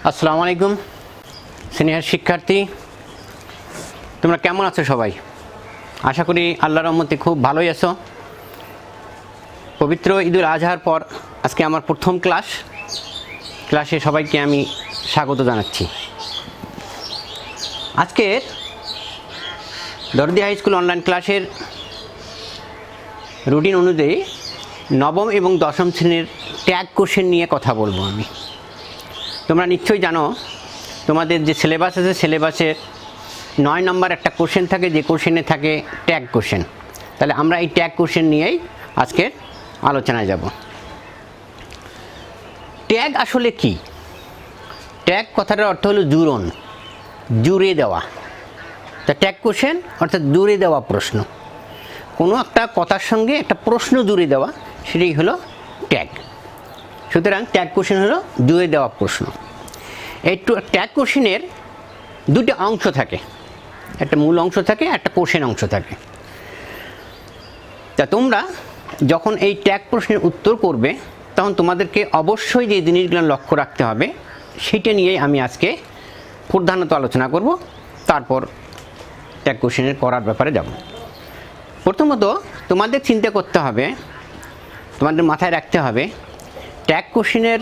আসসালামু আলাইকুম সিনিয়র শিক্ষার্থী, তোমরা কেমন আছো সবাই? আশা করি আল্লাহর রহমতে খুব ভালোই আছো। পবিত্র ঈদুল আজহার পর আজকে আমার প্রথম ক্লাসে সবাইকে আমি স্বাগত জানাচ্ছি। আজকের দরদি হাই স্কুল অনলাইন ক্লাসের রুটিন অনুযায়ী নবম এবং দশম শ্রেণীর ট্যাগ কোশ্চেন নিয়ে কথা বলবো আমি। তোমরা নিশ্চয়ই জানো তোমাদের যে সিলেবাস আছে, সিলেবাসের 9 নম্বর একটা কোশ্চেন থাকে, যে কোশ্চেনে থাকে ট্যাগ কোশ্চেন। তাহলে আমরা এই ট্যাগ কোশ্চেন নিয়েই আজকের আলোচনায় যাব। ট্যাগ আসলে কি? ট্যাগ কথাটার অর্থ হলো জুড়ন, জুড়ে দেওয়া। তা ট্যাগ কোশ্চেন অর্থাৎ জুড়ে দেওয়া প্রশ্ন, কোনো একটা কথার সঙ্গে একটা প্রশ্ন জুড়ে দেওয়া, সেটাই হলো ট্যাগ। সুতরাং ট্যাগ কোশ্চেন হলো জুড়ে দেওয়া প্রশ্ন। এই ট্যাগ কোশ্চেনের দুটি অংশ থাকে, একটা মূল অংশ থাকে, একটা কোশ্চেন অংশ থাকে। তা তোমরা যখন এই ট্যাগ প্রশ্নের উত্তর করবে তখন তোমাদেরকে অবশ্যই যে জিনিসগুলো লক্ষ্য রাখতে হবে সেটা নিয়েই আমি আজকে প্রধানত আলোচনা করব। তারপর ট্যাগ কোশ্চেনের করার ব্যাপারে যাব। প্রথমত তোমাদের চিন্তা করতে হবে, তোমাদের মাথায় রাখতে হবে ট্যাগ কোশ্চেনের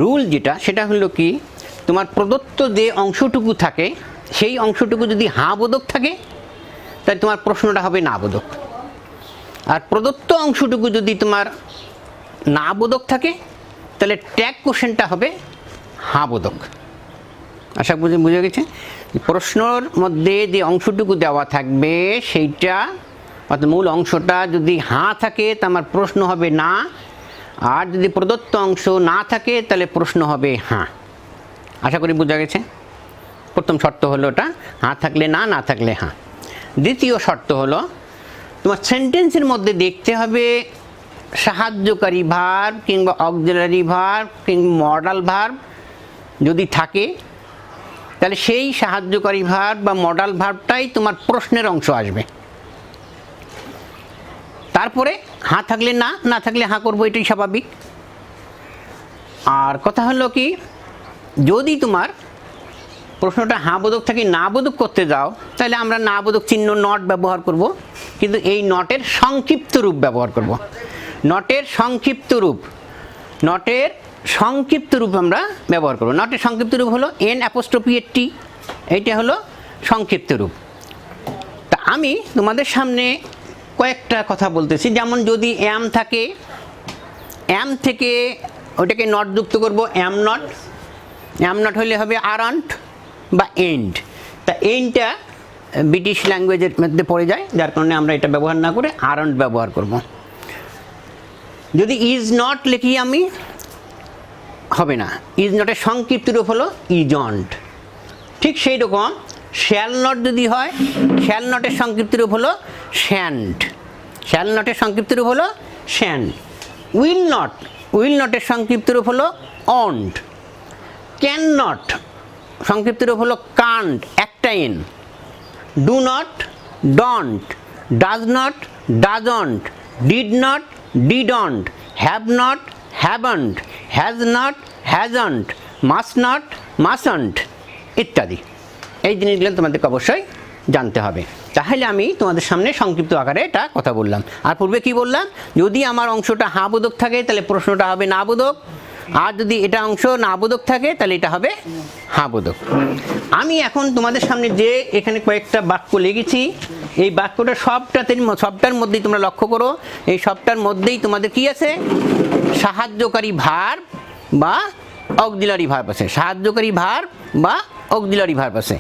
রুল যেটা, সেটা হলো কি, তোমার প্রদত্ত যে অংশটুকু থাকে সেই অংশটুকু যদি হ্যাঁ বোধক থাকে তাহলে তোমার প্রশ্নটা হবে না বোধক, আর প্রদত্ত অংশটুকু যদি তোমার না বোধক থাকে তাহলে ট্যাগ কোশ্চেনটা হবে হ্যাঁ বোধক। আশা করি বুঝে গেছে। প্রশ্নর মধ্যে যে অংশটুকু দেওয়া থাকবে সেইটা অর্থাৎ মূল অংশটা যদি হ্যাঁ থাকে তা আমার প্রশ্ন হবে না, আর যদি প্রদত্ত অংশ না থাকে তাহলে প্রশ্ন হবে হ্যাঁ। আশা করি বোঝা গেছে। প্রথম শর্ত হলো ওটা, হ্যাঁ থাকলে না, না থাকলে হ্যাঁ। দ্বিতীয় শর্ত হলো তোমার সেন্টেন্সের মধ্যে দেখতে হবে সাহায্যকারী ভার্ব কিংবা অক্সিলারি ভার্ব কিংবা মডাল ভার্ব যদি থাকে তাহলে সেই সাহায্যকারী ভার্ব বা মডাল ভার্বটাই তোমার প্রশ্নের অংশ আসবে। তারপরে হ্যাঁ থাকলে না, না থাকলে হ্যাঁ করবো, এটাই স্বাভাবিক। আর কথা হলো কি, যদি তোমার প্রশ্নটা হ্যাঁ বোধক থাকে না বোধক করতে যাও তাহলে আমরা না বোধক চিহ্ন নট ব্যবহার করব, কিন্তু এই নটের সংক্ষিপ্ত রূপ ব্যবহার করব। নটের সংক্ষিপ্ত রূপ আমরা ব্যবহার করব। নটের সংক্ষিপ্ত রূপ হলো N''T, এইটা হলো সংক্ষিপ্ত রূপ। তা আমি তোমাদের সামনে কয়েকটা কথা বলতেছি। যেমন যদি এম থাকে, এম থেকে ওটাকে নট যুক্ত করব, এম নট হলে হবে আরন্ট বা এন্ড। তা এন্ডটা ব্রিটিশ ল্যাঙ্গুয়েজের মধ্যে পড়ে যায়, যার কারণে আমরা এটা ব্যবহার না করে আরন্ট ব্যবহার করব। যদি ইজ নট লিখি আমি, হবে না। ইজ নটের সংক্ষিপ্ত রূপ হলো ইজন্ট। ঠিক সেই রকম শ্যাল নট যদি হয়, শ্যাল নটের সংক্ষিপ্ত রূপ হলো শ্যান্ট। শ্যাল নটের সংক্ষিপ্ত রূপ হলো শ্যান্ট। উইল নটের সংক্ষিপ্ত রূপ হলো অন্ট। ক্যান নট সংক্ষিপ্ত রূপ হলো কান্ট, একটা এন। Do not don't, does not doesn't, did not didn't, have not haven't, has not hasn't, must not mustn't ইত্যাদি। এই জিনিসগুলো তোমাদেরকে অবশ্যই জানতে হবে। তাহলে আমি তোমাদের সামনে সংক্ষিপ্ত আকারে এটা কথা বললাম। আর পূর্বে কি বললাম, যদি আমার অংশটা হ্যাঁ বোধক থাকে তাহলে প্রশ্নটা হবে না বোধক, আর যদি এটা অংশ না বোধক থাকে তাহলে এটা হবে হ্যাঁ বোধক। আমি এখন তোমাদের সামনে যে এখানে কয়েকটা বাক্য লিখেছি, এই বাক্যটা সবটার মধ্যেই তোমরা লক্ষ্য করো, এই সবটার মধ্যেই তোমাদের কি আছে, সাহায্যকারী ভার্ব বা অক্সিলারি ভার্ব আছে। সাহায্যকারী ভার্ব বা অক্সিলারি ভার্ব আছে।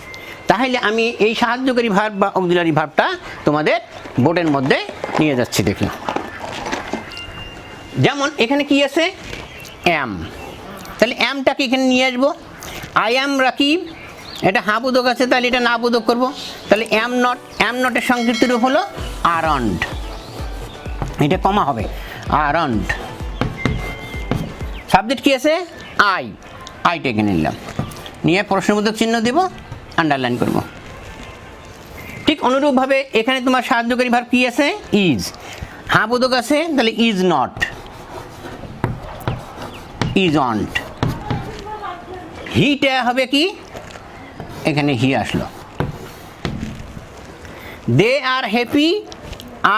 তাহলে আমি এই সাহায্যকারী ভার্ব বা অক্সিলারি ভার্বটা তোমাদের বোর্ডের মধ্যে নিয়ে যাচ্ছি। দেখি, যেমন এখানে কি আছে, অ্যাম। তাহলে অ্যামটাকে এখানে নিয়ে আসবো। আই অ্যাম রাকিব, এটা হ্যাঁ বোধক আছে, তাহলে এটা না বোধক করবো। তাহলে অ্যাম নটের সংক্ষিপ্ত রূপ হলো আরন্ট, এটা কমা হবে আরন্ট। সাবজেক্ট কি আছে, আইটা এখানে নিলাম, নিয়ে প্রশ্নবোধক চিহ্ন দেব, আন্ডারলাইন করব। ঠিক অনুরূপভাবে এখানে তোমার সাহায্যকারী ভার্ব কি আছে, ইজ। হ্যাঁ বোধক আছে, তাহলে ইজ নট, ইজন্ট। হিটা হবে কি, এখানে হি আসলো। দে আর হ্যাপি,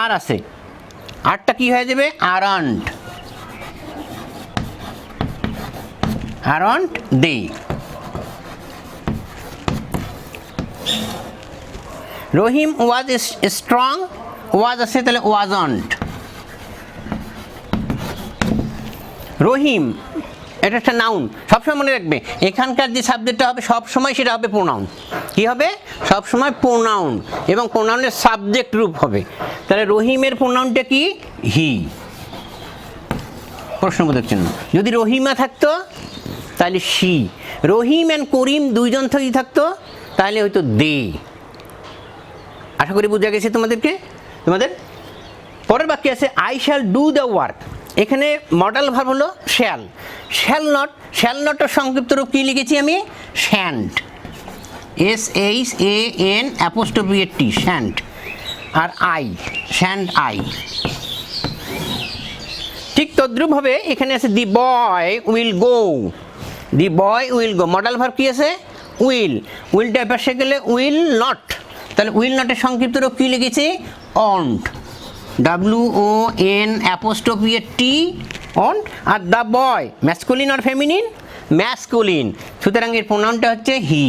আর আছে, আরটা কি হয়ে যাবে, aren't, aren't they. Rahim was strong, was আছে তাহলে ওয়াজন্ট। রহিম এটা একটা নাউন, সবসময় মনে রাখবে এখানকার যে সাবজেক্টটা হবে সবসময় সেটা হবে প্রোনাউন। কি হবে, সবসময় প্রোনাউন, এবং প্রোনাউনের সাবজেক্ট রূপ হবে। তাহলে রহিমের প্রোনাউনটা কি, হি, প্রশ্নবোধক চিহ্ন। যদি রহিমা থাকতো তাহলে শি, রহিম অ্যান্ড করিম দুইজন যদি থাকতো তাহলে হয়তো দে। আশা করি বোঝা গেছে তোমাদেরকে। তোমাদের পরের বাক্য আছে I shall do the work. এখানে মডেল ভার্ব হলো শ্যাল, শ্যাল নট, শ্যাল নটের সংক্ষিপ্ত রূপ কী লিখেছি আমি, শ্যান্ট, SHANT, শ্যান্ট। আর আই, শ্যান্ট আই। ঠিক তদ্রূপভাবে এখানে আছে the boy will go, the boy will go, modal verb কি আছে, উইল, উইলটা পাশে গেলে উইল নট, তাহলে উইল নটের সংক্ষিপ্ত রূপ কী লিখেছি, অন্ট, WONT, অন্ট। আর দ্য বয় ম্যাসকুলিন আর ফেমিনিন, ম্যাসকুলিন, সুতরাং এর প্রোনাউনটা হচ্ছে হি।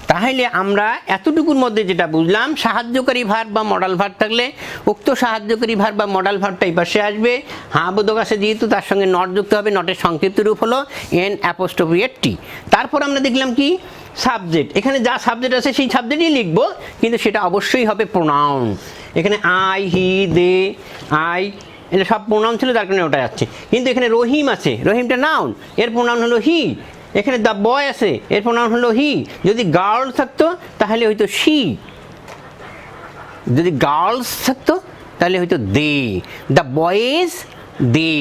তাহলে আমরা এতটুকুর মধ্যে যেটা বুঝলাম, সাহায্যকারী ভার্ব বা মডাল ভার্ব থাকলে উক্ত সাহায্যকারী ভার্ব বা মডাল ভার্বটা এই পাশে আসবে, হ্যাঁ বোধক আছে যেহেতু তার সঙ্গে নট যুক্ত হবে, নটের সংক্ষিপ্ত রূপ হলো N'T। তারপর আমরা দেখলাম কি, সাবজেক্ট, এখানে যা সাবজেক্ট আছে সেই সাবজেক্টই লিখবো, কিন্তু সেটা অবশ্যই হবে প্রোনাউন। এখানে আই, হি, দে, আই, এটা সব প্রোনাউন ছিল, যার কারণে ওটা যাচ্ছে। কিন্তু এখানে রহিম আছে, রহিমটা নাউন, এর প্রোনাউন হলো হি। এখানে দ্য বয় আছে, এর প্রোনাউন হলো হি। যদি গার্ল থাকতো তাহলে হয়তো শি, যদি গার্লস থাকতো তাহলে হয়তো দে, দ্য বয়েজ দে।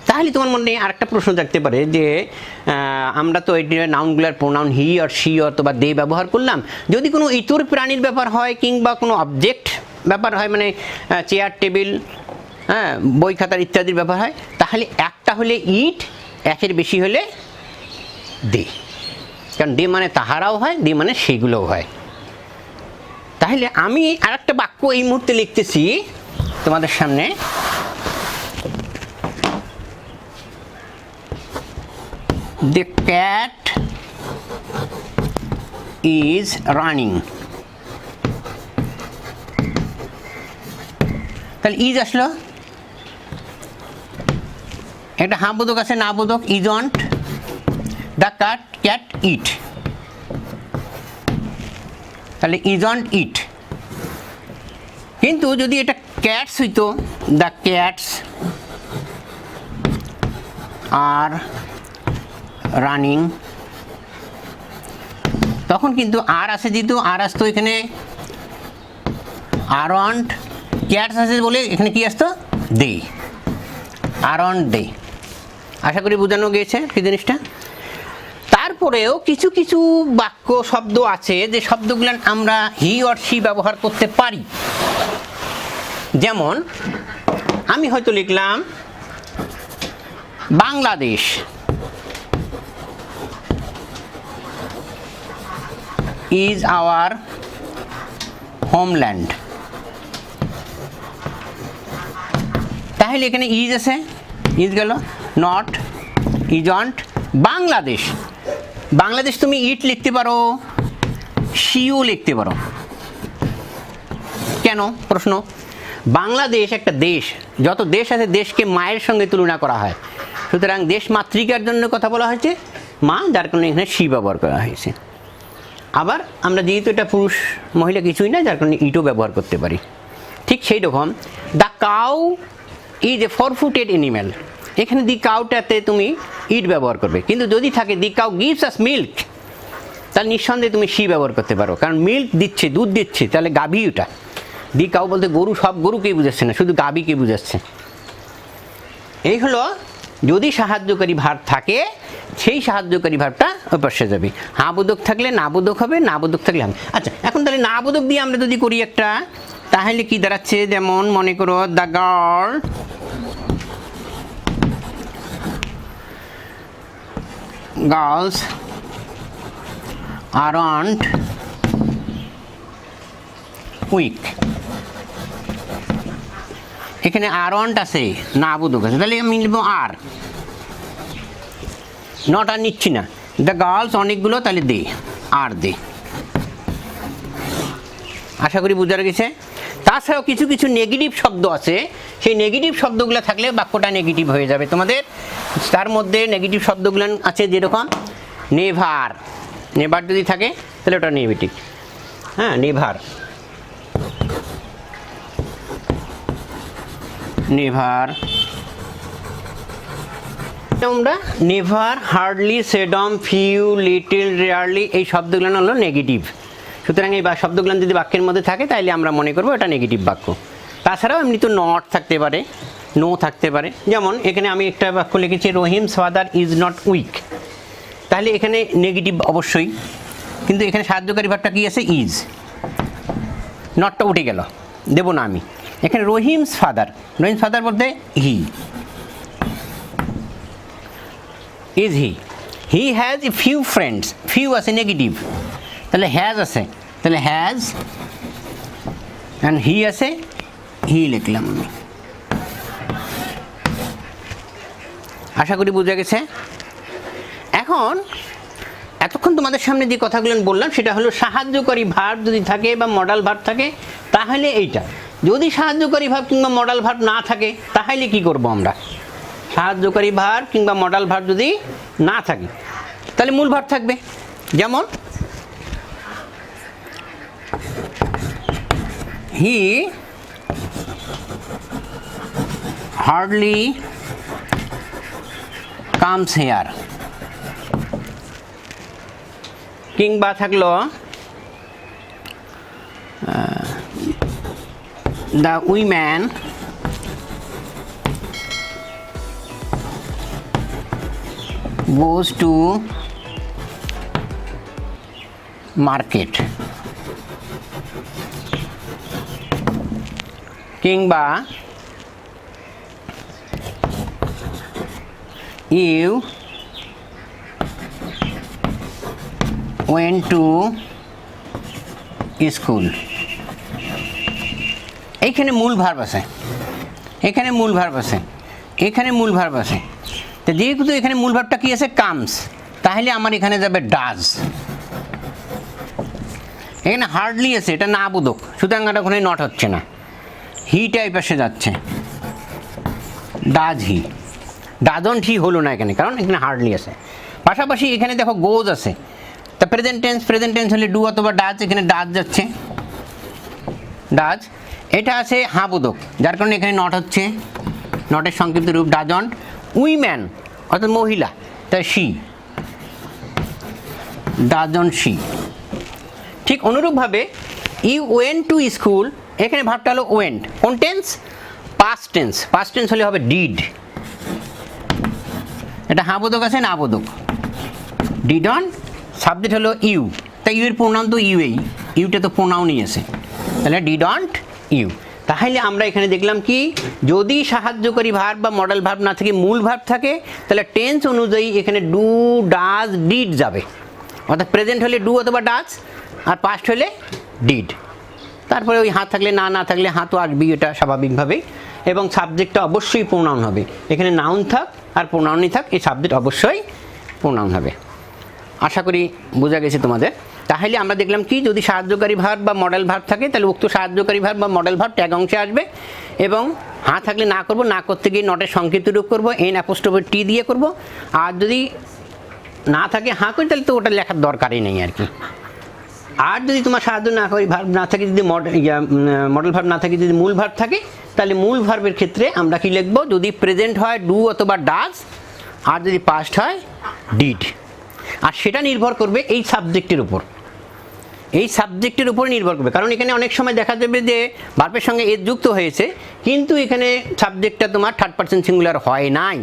তাহলে তোমার মনে আরেকটা প্রশ্ন থাকতে পারে যে আমরা তো এটি নাউনগুলার প্রোনাউন হি আর শি অথবা দে ব্যবহার করলাম, যদি কোনো ইতর প্রাণীর ব্যাপার হয় কিংবা কোনো অবজেক্ট ব্যাপার হয়, মানে চেয়ার, টেবিল, হ্যাঁ, বই খাতার ইত্যাদির ব্যাপার হয়, তাহলে একটা হলে ইট, একের বেশি হলে দে, কারণ দে মানে তাহারাও হয়, দে মানে সেগুলোও হয়। তাহলে আমি আরেকটা বাক্য এই মুহূর্তে লিখতেছি তোমাদের সামনে, The cat is running, তাহলে ইজ আসলো, একটা হ্যাঁ বোধক আছে, না বোধক, ইজন্ট, দ্য ক্যাট ইট, তাহলে ইজন্ট ইট। কিন্তু যদি এটা ক্যাটস হইতো, দ্য ক্যাটস আর রানিং, তখন কিন্তু আর আছে, যেহেতু আর আসতো এখানে আরন্ট, ক্যাটস আছে বলে এখানে কি আসতো, দে, আরন্ট দে। আশা করি বোঝানো গিয়েছে কি জিনিসটা। তারপরেও কিছু কিছু বাক্য শব্দ আছে যে শব্দগুলো আমরা হি অর শি ব্যবহার করতে পারি। যেমন আমি হয়তো লিখলাম বাংলাদেশ, is our homeland, তাহলে এখানে ইজ আছে, ইজ গেল, নট, ইজন্ট, বাংলাদেশ। বাংলাদেশ তুমি ইট লিখতে পারো, শিও লিখতে পারো। কেন প্রশ্ন, বাংলাদেশ একটা দেশ, যত দেশ আছে দেশকে মায়ের সঙ্গে তুলনা করা হয়, সুতরাং দেশ মাতৃকার জন্য কথা বলা হয়েছে মা, যার কারণে এখানে শি ব্যবহার করা হয়েছে। আবার আমরা যেহেতু এটা পুরুষ মহিলা কিছুই না, যার কারণে ইটও ব্যবহার করতে পারি। ঠিক সেই রকম the cow is a 4-footed animal, এখানে দি কাউটাতে তুমি ইট ব্যবহার করবে, কিন্তু যদি থাকে the cow gives us milk, তাহলে নিঃসন্দেহে তুমি শি ব্যবহার করতে পারো, কারণ মিল্ক দিচ্ছে, দুধ দিচ্ছে, তাহলে গাভী ওটা। দি কাউ বলতে গরু, সব গরুকেই বুঝাচ্ছে না, শুধু গাভীকে বুঝাচ্ছে। এই হলো যদি সাহায্যকারী ভার্ব থাকে, সেই সাহায্যকারী ভার্বটা ওই পাশে যাবে। হ্যাঁ বোধক থাকলে না বোধক হবে, না বোধক থাকলে হবে। আচ্ছা, এখন তাহলে না বোধক দিয়ে আমরা যদি করি একটা, তাহলে কি দাঁড়াচ্ছে, যেমন মনে করো the girl girls aren't weak. এখানে আরন্ট আছে না বোধক আছে, তাহলে আমি লিখব আর, নট আর নিচ্ছি না। দ্য গার্লস অনেকগুলো, তাহলে দে, আর দে। আশা করি বোঝা গেছে। তাছাড়াও কিছু কিছু নেগেটিভ শব্দ আছে, সেই নেগেটিভ শব্দগুলো থাকলে বাক্যটা নেগেটিভ হয়ে যাবে তোমাদের। তার মধ্যে নেগেটিভ শব্দগুলো আছে যেরকম নেভার, নেভার যদি থাকে তাহলে ওটা নেগেটিভ। হ্যাঁ, নেভার, নেভার। আমরা never, hardly, seldom, few, little, rarely এই শব্দগুলো হলো নেগেটিভ। সুতরাং এই শব্দগুলো যদি বাক্যের মধ্যে থাকে তাহলে আমরা মনে করবো এটা নেগেটিভ বাক্য। তাছাড়াও এমনি তো নট থাকতে পারে, নো থাকতে পারে। যেমন এখানে আমি একটা বাক্য লিখেছি Rahim's father is not weak, তাহলে এখানে নেগেটিভ অবশ্যই, কিন্তু এখানে সাহায্যকারী ভাবটা কি আছে? ইজ। নটটা উঠে গেল, দেবো না আমি। এখানে রহিমস ফাদার, রহিমস ফাদার বলতে he, is he. He has a few friends, few আছে নেগেটিভ, তাহলে হ্যাজ আছে, তাহলে হ্যাজ, অ্যান্ড হি আছে, হি লিখলাম আমি। আশা করি বোঝা গেছে। এখন এতক্ষণ তোমাদের সামনে যে কথাগুলো বললাম সেটা হলো সাহায্যকারী ভার্ব যদি থাকে বা মডাল ভার্ব থাকে তাহলে এইটা। যদি সাহায্যকারী ভার্ব কিংবা মডাল ভার্ব না থাকে তাহলে কি করব আমরা? সাহায্যকারী ভার্ব কিংবা মডাল ভার্ব যদি না থাকে তাহলে মূল ভার্ব থাকবে। যেমন হি হার্ডলি কামস হেয়ার, কিংবা থাকলো the woman goes to market, কিংবা you went to school। এইখানে মূল ভার্ব আছে, এখানে মূল ভার্ব আছে, এখানে মূল ভার্ব আছে। তো যেহেতু এখানে মূল ভার্বটা কি আছে? কামস, তাহলে আমার এখানে যাবে ডাজ। এখানে হার্ডলি আছে, এটা না বোধক, সুতরাং এটা ওখানে নট হচ্ছে না, হিটা এই পাশে যাচ্ছে, ডাজ হি। ডাজন্ট হি হলো না এখানে, কারণ এখানে হার্ডলি আছে। পাশাপাশি এখানে দেখো গোজ আছে, তা প্রেজেন্ট টেন্স, প্রেজেন্ট টেন্স হলে ডু অথবা ডাজ, এখানে ডাজ যাচ্ছে, ডাজ। এটা আছে হ্যাঁ বোধক, যার কারণে এখানে নট হচ্ছে, নটের সংক্ষিপ্ত রূপ ডাজন্ট। উইম্যান অর্থাৎ মহিলা, তাই শি, ডাজন্ট শি। ঠিক অনুরূপভাবে ইউ ওয়েন্ট টু স্কুল, এখানে ভাবটা হলো ওয়েন্ট। কোন tense? Past tense. Past tense হলে হবে ডিড। এটা হ্যাঁ বোধক আছে না বোধক, ডিড অন। সাবজেক্ট হলো ইউ, তাই ইউ এর প্রোনাউন তো ইউই, ইউটা তো প্রোনাউনই আছে, তাহলে ডিড অন্ট ইউ। তাহলে আমরা এখানে দেখলাম কি, যদি সাহায্যকারী ভার্ব বা মডেল ভার্ব না থাকে, মূল ভার্ব থাকে, তাহলে টেন্স অনুযায়ী এখানে ডু, ডাজ, ডিড যাবে। অর্থাৎ প্রেজেন্ট হলে ডু অথবা ডাজ, আর পাস্ট হলে ডিড। তারপরে ওই হাত থাকলে না, না থাকলে হাত তো আসবেই, এটা স্বাভাবিকভাবেই। এবং সাবজেক্টটা অবশ্যই প্রোনাউন হবে, এখানে নাউন থাক আর প্রোনাউনই থাক, এই সাবজেক্ট অবশ্যই প্রোনাউন হবে। আশা করি বোঝা গেছে তোমাদের। তাহলে আমরা দেখলাম কি, যদি সাহায্যকারী ভার্ব বা মডেল ভার্ব থাকে তাহলে উক্ত সাহায্যকারী ভার্ব বা মডেল ভার্ব ট্যাগ অংশে আসবে, এবং হ্যাঁ থাকলে না করব, না করতে গিয়ে নটের সংক্ষিপ্ত রূপ করবো, এন অ্যাপোস্ট্রফি টি দিয়ে করব। আর যদি না থাকে হ্যাঁ করি তাহলে তো ওটা লেখার দরকারই নেই আর কি। আর যদি তোমার সাহায্য না করি ভার্ব না থাকে, যদি মডেল ভার্ব না থাকে, যদি মূল ভার্ব থাকে, তাহলে মূল ভার্বের ক্ষেত্রে আমরা কি লিখব? যদি প্রেজেন্ট হয় ডু অথবা ডাজ, আর যদি পাস্ট হয় ডিড। আর সেটা নির্ভর করবে এই সাবজেক্টের উপর, এই সাবজেক্টের উপর নির্ভর করবে। কারণ এখানে অনেক সময় দেখা যাবে যে ভার্বের সঙ্গে এজ যুক্ত হয়েছে, কিন্তু এখানে সাবজেক্টটা তোমার থার্ড পারসন সিঙ্গুলার হয় নাই,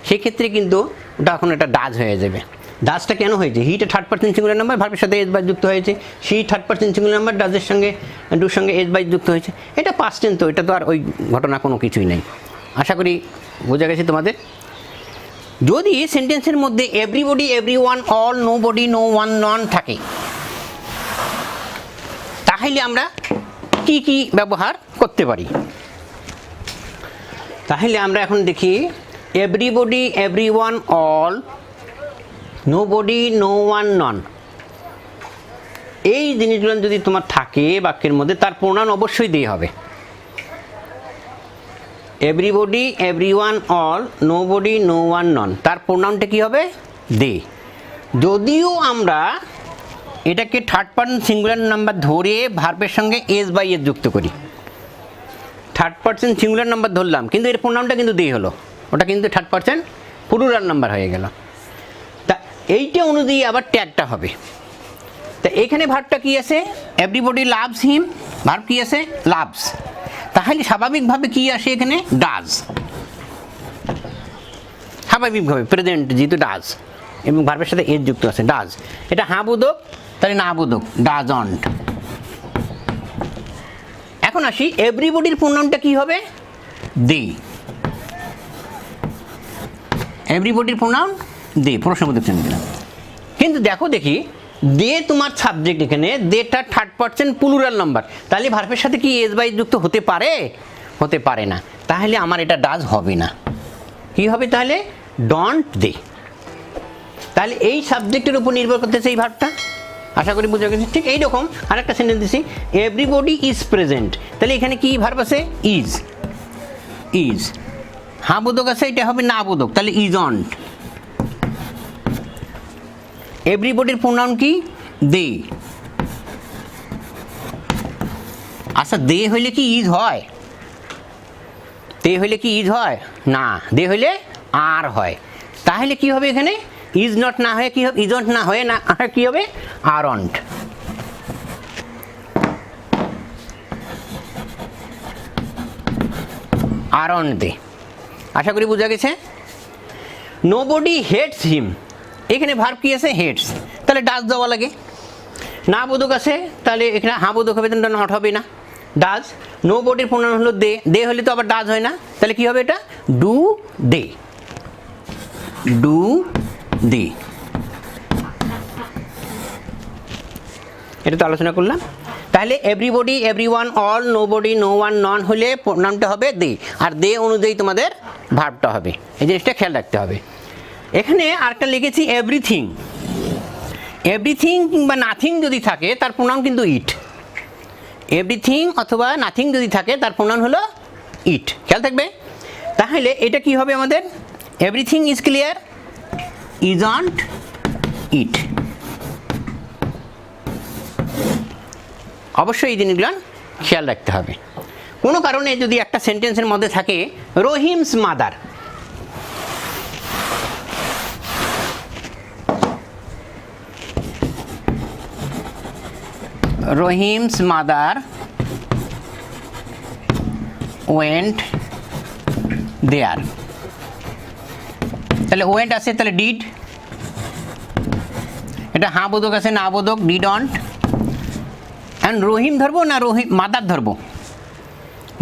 সেক্ষেত্রে কিন্তু ওটা এখন এটা ডাজ হয়ে যাবে। ডাজটা কেন হয়েছে? হিটা থার্ড পারসন সিঙ্গুলার নাম্বার, ভার্বের সাথে এজ বাই যুক্ত হয়েছে। She third person singular number, ডাজের সঙ্গে ডুর সঙ্গে এজ বাই যুক্ত হয়েছে। এটা পাস্ট টেন্স, তো এটা তো আর ওই ঘটনা কোনো কিছুই নেই। আশা করি বোঝা গেছে তোমাদের। যদি সেন্টেন্সের মধ্যে everybody, everyone, all, nobody, no one, none থাকে, তাহলে আমরা কি কি ব্যবহার করতে পারি? তাহলে আমরা এখন দেখি everybody, everyone, all, nobody, no one, none, এই জিনিসগুলো যদি তোমার থাকে বাক্যের মধ্যে, তার প্রোনাউন অবশ্যই দিয়ে হবে। Everybody, everyone, all, nobody, no one, none, তার প্রোনাউনটা কী হবে? দে। যদিও আমরা এটাকে থার্ড পারসন সিঙ্গুলার নাম্বার ধরে ভার্বের সঙ্গে এস বাই এস যুক্ত করি, থার্ড পারসন সিঙ্গুলার নাম্বার ধরলাম, কিন্তু এর প্রোনাউনটা কিন্তু দে হলো, ওটা কিন্তু থার্ড পারসন প্লুরাল নাম্বার হয়ে গেল। তা এইটা অনুযায়ী আবার ট্যাগটা হবে। তা এখানে ভার্বটা কী আছে? এভরিবডি লাভস হিম, ভার্ব কী আছে? লাভস। তাহলে স্বাভাবিকভাবে কী আসে এখানে? ডাজ। স্বাভাবিকভাবে প্রেজেন্ট যেহেতু ডাজ এবং ভার্বের সাথে এস যুক্ত আছে, ডাজ। এটা হ্যাঁ বোধক, তাহলে না বোধক, ডাজন্ট। এখন আসি এভরিবডির প্রোনাউনটা কী হবে? দে। এভরিবডির প্রোনাউন দে, প্রশ্নবোধক চিহ্ন দিলাম। কিন্তু দেখি দে তোমার সাবজেক্ট, এখানে দেটা থার্ড পারসন প্লুরাল নাম্বার, তাহলে ভার্বের সাথে কি এস বাই যুক্ত হতে পারে? হতে পারে না। তাহলে আমার এটা ডাজ হবে না। কি হবে তাহলে? ডন্ট দে। তাহলে এই সাবজেক্টের উপর নির্ভর করতেছে এই ভার্বটা। আশা করি বুঝে গেছি। ঠিক এইরকম আরেকটা সেন্টেন্স দিছি, এভরিবডি ইজ প্রেজেন্ট, তাহলে এখানে কি ভার্ব আছে? ইজ। ইজ হ্যাঁ বোধক আছে, এটা হবে না বোধক, তাহলে ইজন্ট। এভরিবডির প্রোনাউন কি? দে। আচ্ছা, দে হইলে কি ইজ হয়? দে হইলে কি ইজ হয়? না, দে হইলে আর হয়। তাহলে কি হবে এখানে? ইজ নট না হয়ে কি হবে? ইজন্ট না হয়ে না কি হবে? আরন্ট। আরন্ট দে। আশা করি বোঝা গেছে। নোবডি হেটস হিম, এখানে ভার্ব কি আছে? হেটস, তাহলে ডাজ দেওয়া লাগে। না বোধক আছে, তাহলে এখানে হ্যাঁ বোধক হবে, তাহলে নট হবে না, ডাজ। নো বডির প্রোনাউন হলো দে, দে হলে তো আবার ডাজ হয় না, তাহলে কি হবে এটা? Do they. Do they. এটা তো আলোচনা করলাম। তাহলে everybody, everyone, all, nobody, no one, none হলে প্রোনাউনটা হবে দে, আর দে অনুযায়ী তোমাদের ভার্বটা হবে। এই জিনিসটা খেয়াল রাখতে হবে। এখানে আরেকটা লিখেছি এভরিথিং। এভরিথিং কিংবা নাথিং যদি থাকে তার প্রোনাউন কিন্তু ইট। এভরিথিং অথবা নাথিং যদি থাকে তার প্রোনাউন হলো ইট, খেয়াল থাকবে। তাহলে এটা কি হবে আমাদের? Everything is clear, isn't it. অবশ্যই এই জিনিসগুলো খেয়াল রাখতে হবে। কোনো কারণে যদি একটা সেন্টেন্সের মধ্যে থাকে Rahim's mother, Rahim's mother went there, তাহলে ওয়েন্ট আছে, তাহলে ডিড। এটা হ্যাঁ বোধক আছে, না বোধক, ডিডন্ট। অ্যান্ড রহিম ধরবো না রহিম মাদার ধরবো?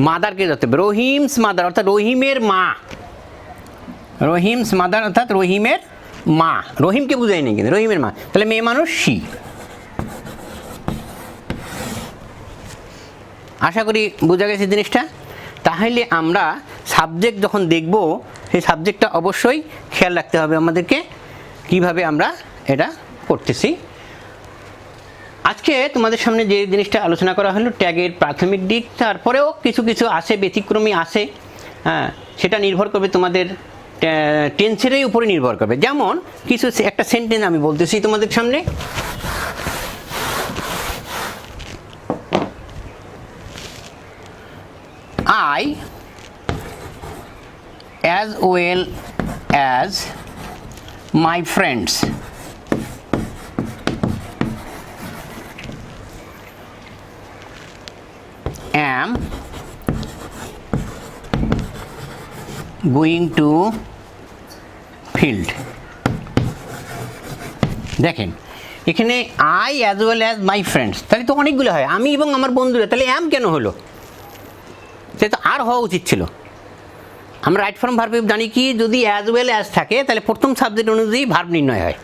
মাদারকে ধরতে হবে। রহিমস মাদার অর্থাৎ রহিমের মা, রহিমস মাদার অর্থাৎ রহিমের মা, রহিমকে বুঝায়নি কিন্তু রহিমের মা, তাহলে মেয়ে মানুষ সি। আশা করি বোঝা গেছে জিনিসটা। তাহলে আমরা সাবজেক্ট যখন দেখব, সেই সাবজেক্টটা অবশ্যই খেয়াল রাখতে হবে আমাদেরকে, কিভাবে আমরা এটা করতেছি। আজকে তোমাদের সামনে যে জিনিসটা আলোচনা করা হলো ট্যাগের প্রাথমিক দিক, তারপরেও কিছু কিছু আসে, ব্যতিক্রমী আসে, হ্যাঁ, সেটা নির্ভর করবে তোমাদের টেন্সেরই উপরে নির্ভর করবে। যেমন কিছু একটা সেন্টেন্স আমি বলতেছি তোমাদের সামনে। I as well as my friends am going to field। দেখেন এখানে I as well as my friends, তাহলে তো অনেকগুলো হয়, আমি এবং আমার বন্ধুরা, তাহলে am কেন হলো? সে তো আর হওয়া উচিত ছিল। আমরা রাইট ফর্ম ভার্ব জানি কি, যদি অ্যাজ ওয়েল অ্যাজ থাকে তাহলে প্রথম সাবজেক্ট অনুযায়ী ভার্ব নির্ণয় হয়।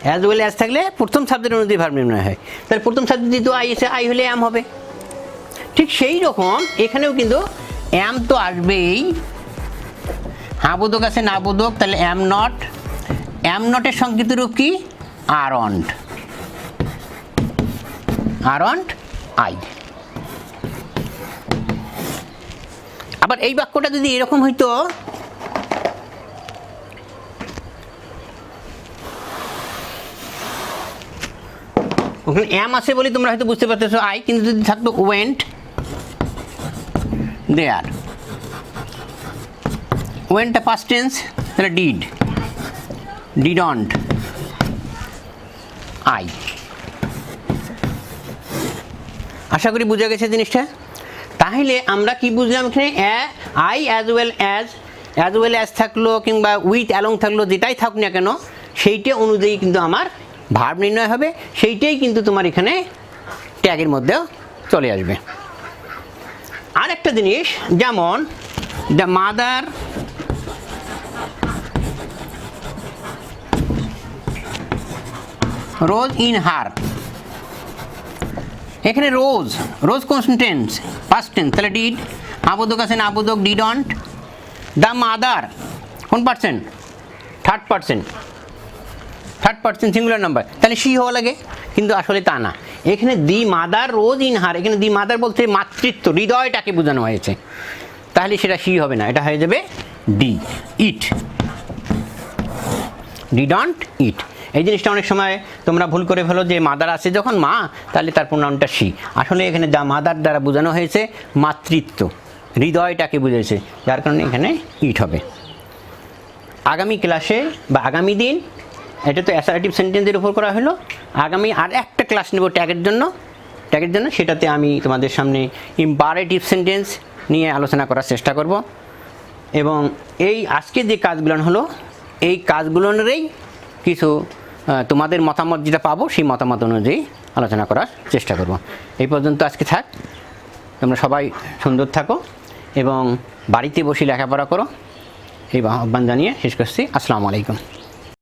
অ্যাজ ওয়েল অ্যাজ থাকলে প্রথম সাবজেক্ট অনুযায়ী ভার্ব নির্ণয় হয়। তাহলে প্রথম সাবজেক্ট যেহেতু আই এসে, আই হলে অ্যাম হবে। ঠিক সেই রকম এখানেও কিন্তু অ্যাম তো আসবেই, হ্যাঁ বোধক আছে না বোধক, তাহলে অ্যাম নট। অ্যাম নটের সংক্ষিপ্ত রূপ কি, আরন্ট। Aren't I. আবার এই বাক্যটা যদি এরকম হইতো, ওখানে অ্যাম আছে বলে তোমরা হয়তো বুঝতে পারতেছো আই, কিন্তু যদি থাকতো ওয়েন্ট দেয়ার, ওয়েন্টটা পাস্ট টেন্স, তাহলে ডিড, ডিডন্ট আই। আশা করি বুঝা গেছে জিনিসটা। তাহলে আমরা কি বুঝলাম এখানে, আই অ্যাজ ওয়েল অ্যাজ থাকলো কিংবা উইথ অ্যালং থাকলো, যেটাই থাকুক না কেন সেইটা অনুযায়ী কিন্তু আমার ভার্ব নির্ণয় হবে, সেইটাই কিন্তু তোমার এখানে ট্যাগের মধ্যেও চলে আসবে। আর একটা জিনিস, যেমন the mother rose in her, এখানে রোজ, রোজ কোন টেন্স, পাস্ট টেন্স, তাহলে ডিড, আবোধক আছে না আবোধক, ডিডন্ট। দ্য মাদার কোন percent, third percent singular number, তাহলে শি হওয়া লাগে, কিন্তু আসলে তা না। এখানে the mother rose in her, এখানে দি মাদার বলতে মাতৃত্ব, হৃদয়টাকে বোঝানো হয়েছে, তাহলে সেটা শি হবে না, এটা হয়ে যাবে ডি, ইট, ডিডন্ট ইট। এই জিনিসটা অনেক সময় তোমরা ভুল করে ফেলো যে মাদার আছে যখন মা, তাহলে তার প্রোনাউনটা শি। আসলে এখানে দ্য মাদার দ্বারা বোঝানো হয়েছে মাতৃত্ব, হৃদয়টাকে বুঝেছে, যার কারণে এখানে ইট হবে। আগামী ক্লাসে বা আগামী দিন, এটা তো অ্যাসার্টিভ সেন্টেন্সের উপর করা হলো, আগামী আর একটা ক্লাস নেব ট্যাগের জন্য, সেটাতে আমি তোমাদের সামনে ইম্পারেটিভ সেন্টেন্স নিয়ে আলোচনা করার চেষ্টা করব। এবং এই আজকে যে কাজগুলো হলো, এই কাজগুলোরই কিছু তোমাদের মতামত যেটা পাবো, সেই মতামত অনুযায়ী আলোচনা করার চেষ্টা করব। এই পর্যন্ত আজকে থাক। তোমরা সবাই সুন্দর থাকো এবং বাড়িতে বসে লেখাপড়া করো, এই আহ্বান জানিয়ে শেষ করছি। আসসালামু আলাইকুম।